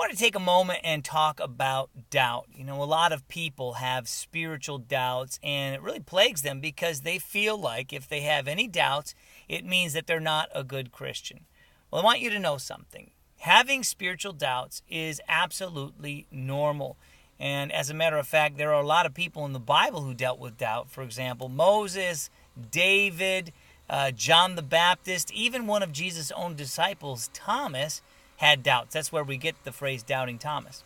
want to take a moment and talk about doubt. You know, a lot of people have spiritual doubts, and it really plagues them because they feel like if they have any doubts, it means that they're not a good Christian. Well, I want you to know something. Having spiritual doubts is absolutely normal. And as a matter of fact, there are a lot of people in the Bible who dealt with doubt. For example, Moses, David, John the Baptist, even one of Jesus' own disciples, Thomas, had doubts. That's where we get the phrase doubting Thomas.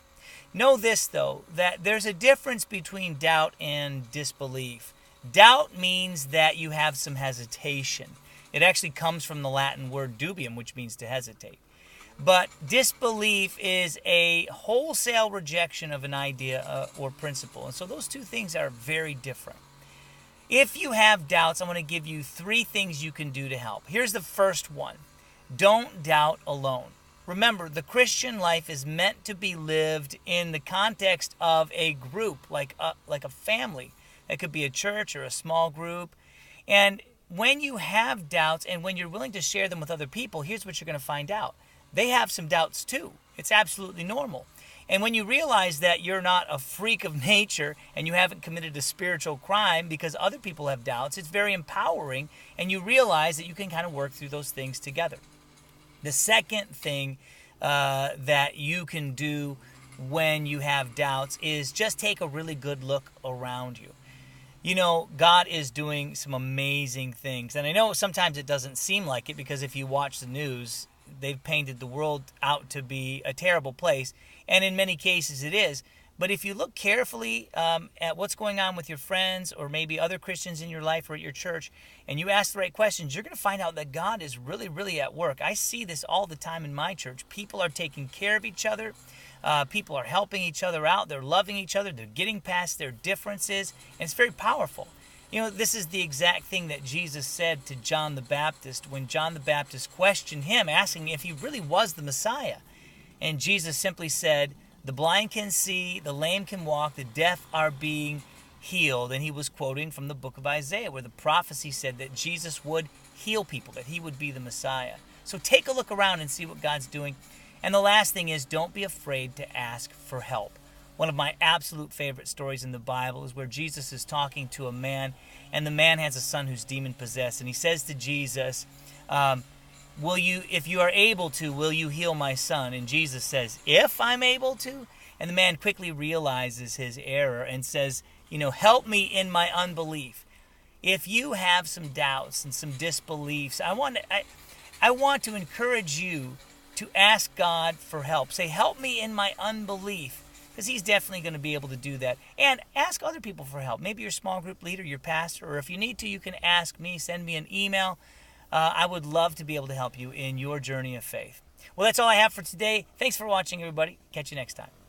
Know this, though, that there's a difference between doubt and disbelief. Doubt means that you have some hesitation. It actually comes from the Latin word dubium, which means to hesitate. But disbelief is a wholesale rejection of an idea or principle. And so those two things are very different. If you have doubts, I'm going to give you 3 things you can do to help. Here's the first one. Don't doubt alone. Remember, the Christian life is meant to be lived in the context of a group, like a family. It could be a church or a small group. And when you have doubts and when you're willing to share them with other people, here's what you're going to find out. They have some doubts too. It's absolutely normal. And when you realize that you're not a freak of nature and you haven't committed a spiritual crime because other people have doubts, it's very empowering, and you realize that you can kind of work through those things together. The second thing that you can do when you have doubts is just take a really good look around you. You know, God is doing some amazing things. And I know sometimes it doesn't seem like it because if you watch the news, they've painted the world out to be a terrible place. And in many cases it is. But if you look carefully at what's going on with your friends or maybe other Christians in your life or at your church, and you ask the right questions, you're going to find out that God is really, really at work. I see this all the time in my church. People are taking care of each other. People are helping each other out. They're loving each other. They're getting past their differences. And it's very powerful. You know, this is the exact thing that Jesus said to John the Baptist when John the Baptist questioned him, asking if he really was the Messiah. And Jesus simply said, the blind can see, the lame can walk, the deaf are being healed. And he was quoting from the book of Isaiah, where the prophecy said that Jesus would heal people, that he would be the Messiah. So take a look around and see what God's doing. And the last thing is, don't be afraid to ask for help. One of my absolute favorite stories in the Bible is where Jesus is talking to a man, and the man has a son who's demon-possessed. And he says to Jesus, if you are able to, will you heal my son? And Jesus says, if I'm able to? And the man quickly realizes his error and says, help me in my unbelief. If you have some doubts and some disbeliefs, I want to encourage you to ask God for help. Say, help me in my unbelief, because he's definitely going to be able to do that. And ask other people for help. Maybe your small group leader, your pastor, or if you need to, you can ask me, send me an email. I would love to be able to help you in your journey of faith. Well, that's all I have for today. Thanks for watching, everybody. Catch you next time.